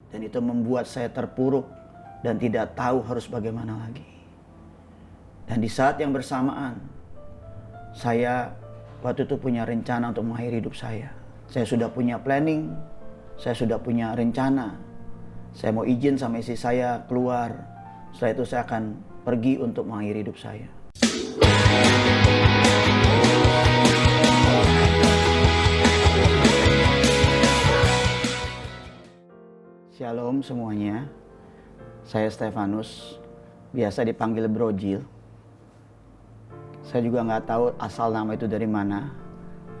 Dan itu membuat saya terpuruk dan tidak tahu harus bagaimana lagi. Dan di saat yang bersamaan, saya waktu itu punya rencana untuk mengakhiri hidup saya. Saya sudah punya planning, saya sudah punya rencana. Saya mau izin sama istri saya keluar. Setelah itu saya akan pergi untuk mengakhiri hidup saya. Shalom semuanya, saya Stefanus, biasa dipanggil Brojil. Saya juga nggak tahu asal nama itu dari mana.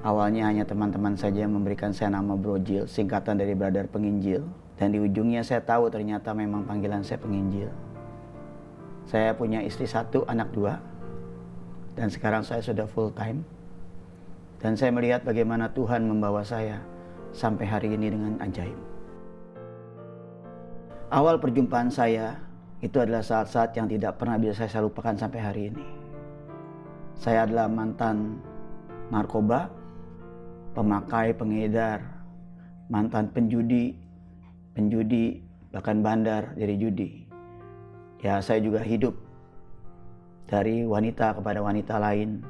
Awalnya hanya teman-teman saja yang memberikan saya nama Brojil, singkatan dari Brother Penginjil. Dan di ujungnya saya tahu ternyata memang panggilan saya penginjil. Saya punya istri 1, anak 2. Dan sekarang saya sudah full time. Dan saya melihat bagaimana Tuhan membawa saya sampai hari ini dengan ajaib. Awal perjumpaan saya itu adalah saat-saat yang tidak pernah bisa saya lupakan sampai hari ini. Saya adalah mantan narkoba, pemakai, pengedar, mantan penjudi, bahkan bandar dari judi. Ya, saya juga hidup dari wanita kepada wanita lain.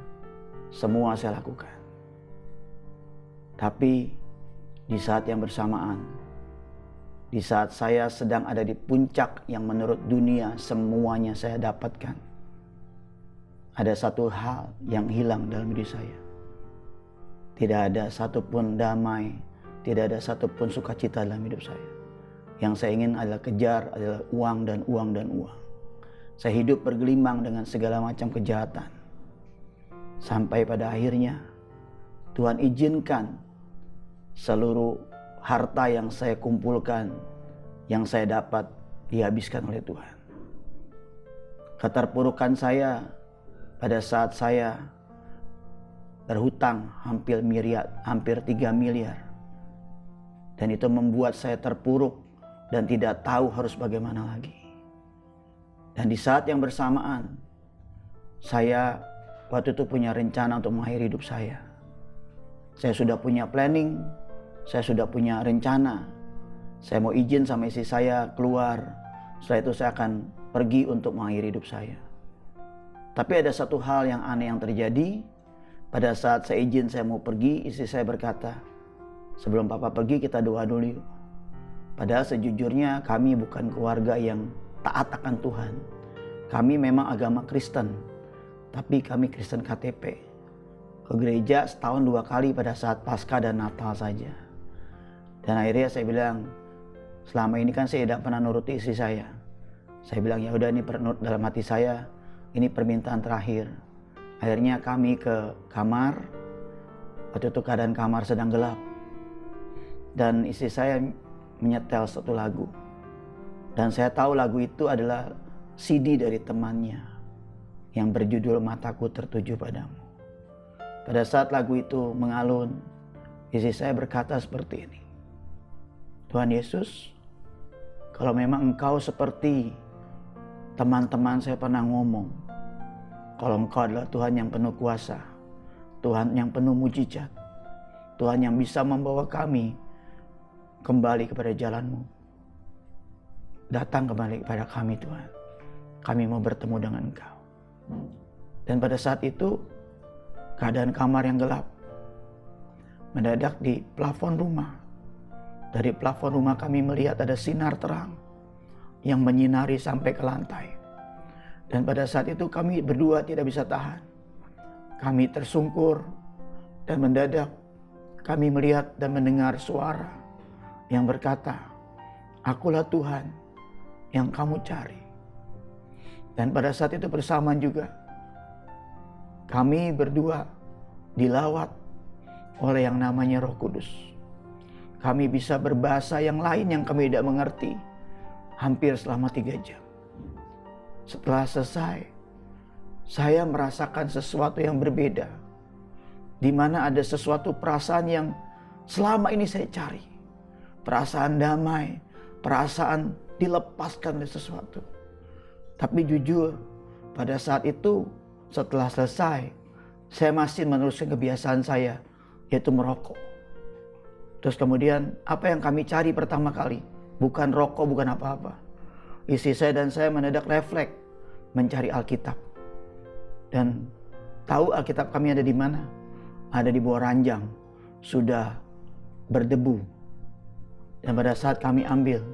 Semua saya lakukan. Tapi di saat yang bersamaan, di saat saya sedang ada di puncak yang menurut dunia semuanya saya dapatkan, ada satu hal yang hilang dalam diri saya. Tidak ada satupun damai, tidak ada satupun sukacita dalam hidup saya. Yang saya ingin adalah kejar adalah uang dan uang dan uang. Saya hidup bergelimang dengan segala macam kejahatan. Sampai pada akhirnya Tuhan izinkan seluruh harta yang saya kumpulkan, yang saya dapat, dihabiskan oleh Tuhan. Keterpurukan saya pada saat saya berhutang hampir 3 miliar. Dan itu membuat saya terpuruk dan tidak tahu harus bagaimana lagi. Dan di saat yang bersamaan, saya waktu itu punya rencana untuk mengakhiri hidup saya. Saya sudah punya planning, saya sudah punya rencana. Saya mau izin sama istri saya keluar. Setelah itu saya akan pergi untuk mengakhiri hidup saya. Tapi ada satu hal yang aneh yang terjadi. Pada saat saya izin saya mau pergi, istri saya berkata, "Sebelum papa pergi kita doa dulu yuk." Padahal sejujurnya kami bukan keluarga yang taat akan Tuhan. Kami memang agama Kristen, tapi kami Kristen KTP. Ke gereja setahun 2 kali pada saat Paskah dan Natal saja. Dan akhirnya saya bilang, selama ini kan saya tidak pernah nuruti istri saya. Saya bilang, ya udah, ini dalam hati saya, ini permintaan terakhir. Akhirnya kami ke kamar. Waktu itu keadaan kamar sedang gelap. Dan istri saya menyetel satu lagu. Dan saya tahu lagu itu adalah CD dari temannya yang berjudul Mataku Tertuju Padamu. Pada saat lagu itu mengalun, istri saya berkata seperti ini, "Tuhan Yesus, kalau memang Engkau seperti teman-teman saya pernah ngomong, kalau Engkau adalah Tuhan yang penuh kuasa, Tuhan yang penuh mujizat, Tuhan yang bisa membawa kami kembali kepada jalan-Mu, datang kembali kepada kami Tuhan. Kami mau bertemu dengan Engkau." Dan pada saat itu, keadaan kamar yang gelap. Mendadak di plafon rumah. Dari plafon rumah kami melihat ada sinar terang yang menyinari sampai ke lantai. Dan pada saat itu kami berdua tidak bisa tahan. Kami tersungkur dan mendadak kami melihat dan mendengar suara yang berkata, "Akulah Tuhan yang kamu cari." Dan pada saat itu bersamaan juga kami berdua dilawat oleh yang namanya Roh Kudus. Kami bisa berbahasa yang lain yang kami tidak mengerti hampir selama 3 jam. Setelah selesai, saya merasakan sesuatu yang berbeda, di mana ada sesuatu perasaan yang selama ini saya cari. Perasaan damai, perasaan dilepaskan dari sesuatu. Tapi jujur, pada saat itu setelah selesai, saya masih meneruskan kebiasaan saya, yaitu merokok. Terus kemudian apa yang kami cari pertama kali? bukan rokok, bukan apa-apa. Istri saya dan saya mendadak refleks mencari Alkitab. Dan tahu Alkitab kami ada di mana? Ada di bawah ranjang, sudah berdebu. Dan pada saat kami ambil,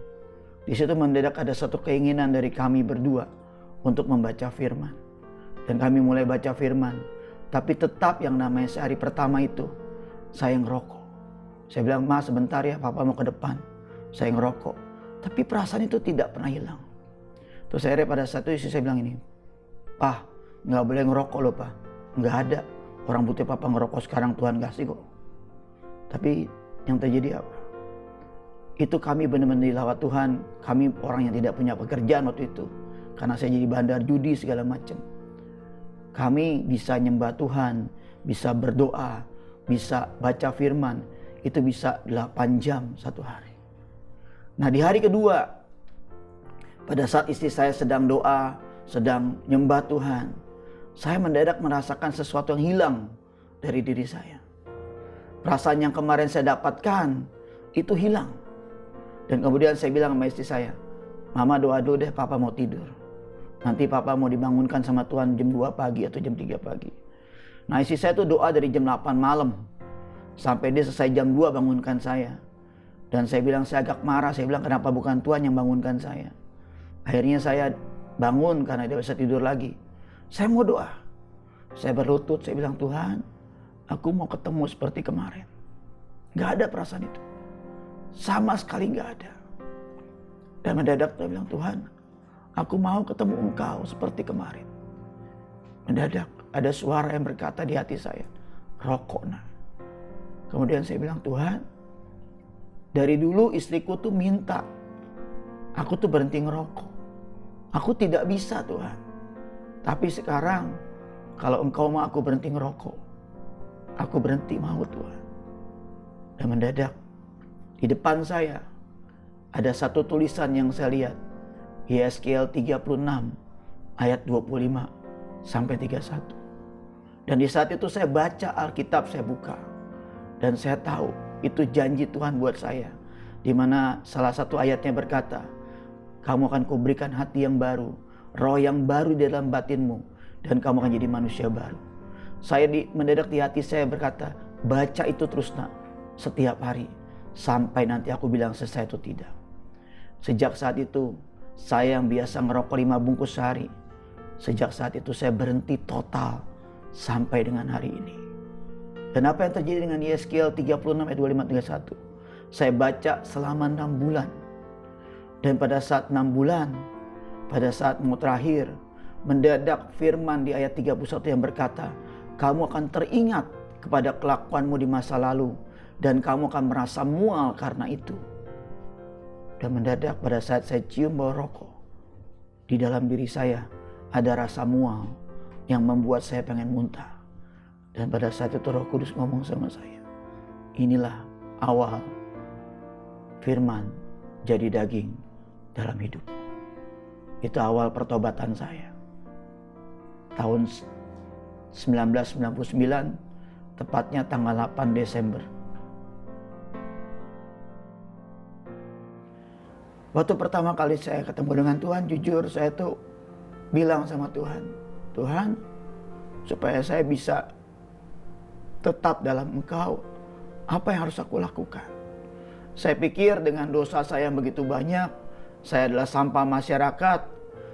di situ mendadak ada satu keinginan dari kami berdua untuk membaca firman. Dan kami mulai baca firman. Tapi tetap yang namanya sehari pertama itu, saya ngerokok. Saya bilang, "Ma, sebentar ya, Papa mau ke depan." Saya ngerokok. Tapi perasaan itu tidak pernah hilang. Terus akhirnya pada saat itu saya bilang ini, "Pak, nggak boleh ngerokok loh, Pak." "Nggak ada. Orang putih Papa ngerokok sekarang, Tuhan kasih kok." Tapi yang terjadi apa? Itu kami benar-benar dilawat Tuhan. Kami orang yang tidak punya pekerjaan waktu itu. Karena saya jadi bandar judi segala macam. Kami bisa nyembah Tuhan, bisa berdoa, bisa baca firman. Itu bisa 8 jam satu hari. Nah, di hari kedua, pada saat istri saya sedang doa, sedang nyembah Tuhan, saya mendadak merasakan sesuatu yang hilang dari diri saya. Perasaan yang kemarin saya dapatkan itu hilang. Dan kemudian saya bilang sama istri saya, "Mama doa dulu deh, Papa mau tidur. Nanti Papa mau dibangunkan sama Tuhan jam 2 pagi atau jam 3 pagi. Nah, istri saya tuh doa dari jam 8 malam. Sampai dia selesai jam 2 bangunkan saya. Dan saya bilang, saya agak marah. Saya bilang, kenapa bukan Tuhan yang bangunkan saya? Akhirnya saya bangun karena dia bisa tidur lagi. Saya mau doa. Saya berlutut, saya bilang, "Tuhan, aku mau ketemu seperti kemarin." Gak ada perasaan itu. Sama sekali gak ada. Dan mendadak saya bilang, "Tuhan, aku mau ketemu Engkau seperti kemarin." Mendadak ada suara yang berkata di hati saya, "Rokok, nak." Kemudian saya bilang, "Tuhan, dari dulu istriku tuh minta aku tuh berhenti ngerokok. Aku tidak bisa, Tuhan. Tapi sekarang kalau Engkau mau aku berhenti ngerokok, aku berhenti mau, Tuhan." Dan mendadak di depan saya ada satu tulisan yang saya lihat. Yesaya 36 ayat 25 sampai 31. Dan di saat itu saya baca Alkitab, saya buka. Dan saya tahu itu janji Tuhan buat saya. Di mana salah satu ayatnya berkata, "Kamu akan kuberikan hati yang baru, roh yang baru di dalam batinmu, dan kamu akan jadi manusia baru." Saya mendadak di hati saya berkata, baca itu terus, nak, setiap hari. Sampai nanti aku bilang selesai atau tidak. Sejak saat itu, saya yang biasa ngerokok 5 bungkus sehari, sejak saat itu saya berhenti total sampai dengan hari ini. Dan apa yang terjadi dengan Yesaya 36 ayat 25-31? Saya baca selama 6 bulan. Dan pada saat 6 bulan, pada saat mau terakhir, mendadak firman di ayat 31 yang berkata, "Kamu akan teringat kepada kelakuanmu di masa lalu, dan kamu akan merasa mual karena itu." Dan mendadak pada saat saya cium bau rokok, di dalam diri saya ada rasa mual yang membuat saya pengen muntah. Dan pada saat itu Roh Kudus ngomong sama saya, inilah awal firman jadi daging dalam hidup. Itu awal pertobatan saya. Tahun 1999, tepatnya tanggal 8 Desember. Waktu pertama kali saya ketemu dengan Tuhan, jujur saya tuh bilang sama Tuhan, "Tuhan, supaya saya bisa tetap dalam Engkau, apa yang harus aku lakukan?" Saya pikir dengan dosa saya yang begitu banyak, saya adalah sampah masyarakat.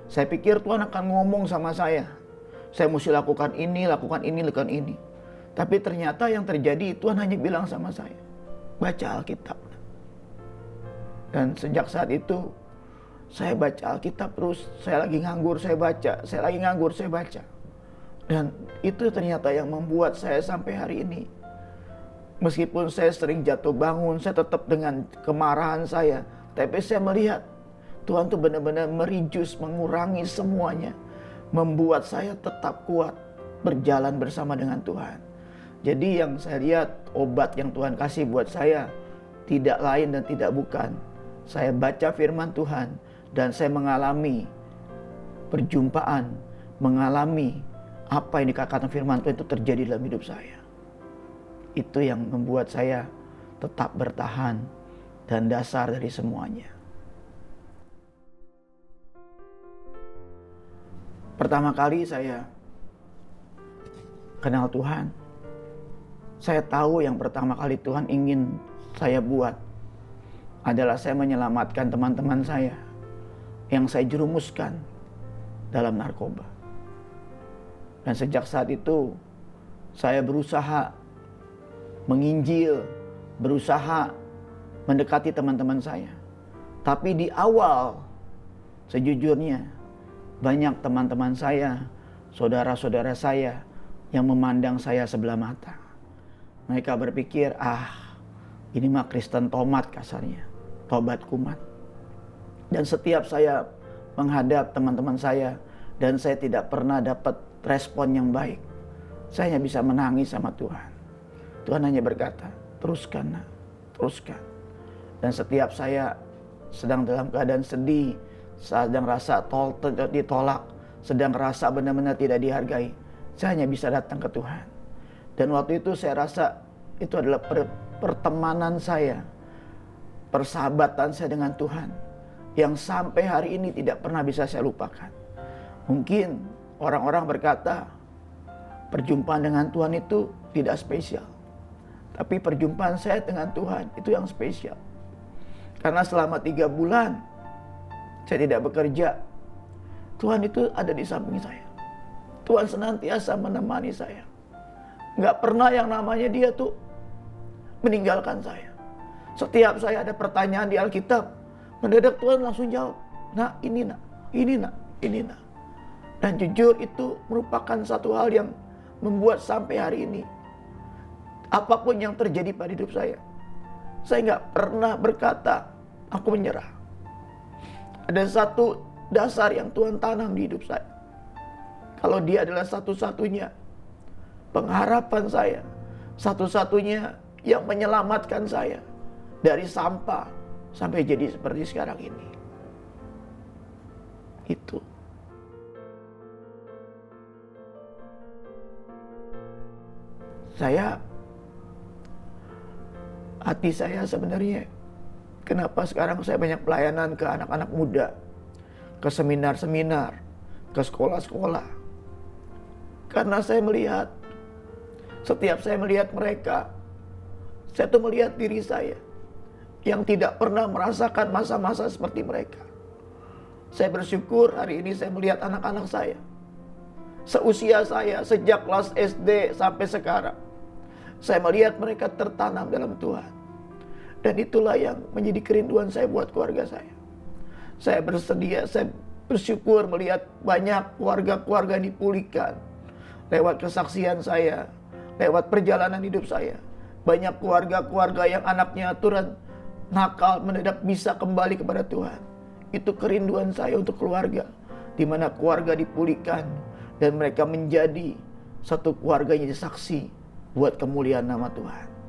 Saya pikir Tuhan akan ngomong sama saya. Saya mesti lakukan ini, lakukan ini, lakukan ini. Tapi ternyata yang terjadi Tuhan hanya bilang sama saya, baca Alkitab. Dan sejak saat itu, saya baca Alkitab terus. Saya lagi nganggur, saya baca. Saya lagi nganggur, saya baca. Dan itu ternyata yang membuat saya sampai hari ini. Meskipun saya sering jatuh bangun, saya tetap dengan kemarahan saya. Tapi saya melihat Tuhan tuh benar-benar merijus, mengurangi semuanya. Membuat saya tetap kuat berjalan bersama dengan Tuhan. Jadi yang saya lihat, obat yang Tuhan kasih buat saya tidak lain dan tidak bukan. Saya baca firman Tuhan dan saya mengalami perjumpaan, mengalami apa yang dikatakan firman Tuhan itu terjadi dalam hidup saya. Itu yang membuat saya tetap bertahan dan dasar dari semuanya. Pertama kali saya kenal Tuhan, saya tahu yang pertama kali Tuhan ingin saya buat adalah saya menyelamatkan teman-teman saya yang saya jerumuskan dalam narkoba. Dan sejak saat itu saya berusaha menginjil, berusaha mendekati teman-teman saya. Tapi di awal, sejujurnya banyak teman-teman saya, saudara-saudara saya yang memandang saya sebelah mata. Mereka berpikir, ini mah Kristen tomat kasarnya, tobat kumat. Dan setiap saya menghadap teman-teman saya dan saya tidak pernah dapat respon yang baik, saya hanya bisa menangis sama Tuhan. Tuhan hanya berkata, teruskan nak, teruskan. Dan setiap saya sedang dalam keadaan sedih, sedang rasa ditolak, sedang rasa benar-benar tidak dihargai, saya hanya bisa datang ke Tuhan. Dan waktu itu saya rasa itu adalah pertemanan saya, persahabatan saya dengan Tuhan yang sampai hari ini tidak pernah bisa saya lupakan. Mungkin orang-orang berkata perjumpaan dengan Tuhan itu tidak spesial, tapi perjumpaan saya dengan Tuhan itu yang spesial. Karena selama 3 bulan saya tidak bekerja, Tuhan itu ada di samping saya. Tuhan senantiasa menemani saya. Gak pernah yang namanya dia tuh meninggalkan saya. Setiap saya ada pertanyaan di Alkitab, mendadak Tuhan langsung jawab, nah ini nak, ini nak, ini nak. Dan jujur itu merupakan satu hal yang membuat sampai hari ini, apapun yang terjadi pada hidup saya gak pernah berkata, aku menyerah. Ada satu dasar yang Tuhan tanam di hidup saya. Kalau dia adalah satu-satunya pengharapan saya, satu-satunya yang menyelamatkan saya dari sampah sampai jadi seperti sekarang ini. Itu. Hati saya sebenarnya, kenapa sekarang saya banyak pelayanan ke anak-anak muda, ke seminar-seminar, ke sekolah-sekolah. Karena saya melihat, setiap saya melihat mereka, saya tuh melihat diri saya yang tidak pernah merasakan masa-masa seperti mereka. Saya bersyukur hari ini saya melihat anak-anak saya, seusia saya, sejak kelas SD sampai sekarang. Saya melihat mereka tertanam dalam Tuhan. Dan itulah yang menjadi kerinduan saya buat keluarga saya. Saya bersedia, saya bersyukur melihat banyak keluarga-keluarga yang dipulihkan lewat kesaksian saya, lewat perjalanan hidup saya. Banyak keluarga-keluarga yang anaknya aturan nakal mendadak bisa kembali kepada Tuhan. Itu kerinduan saya untuk keluarga, di mana keluarga dipulihkan dan mereka menjadi satu keluarga yang jadi saksi buat kemuliaan nama Tuhan.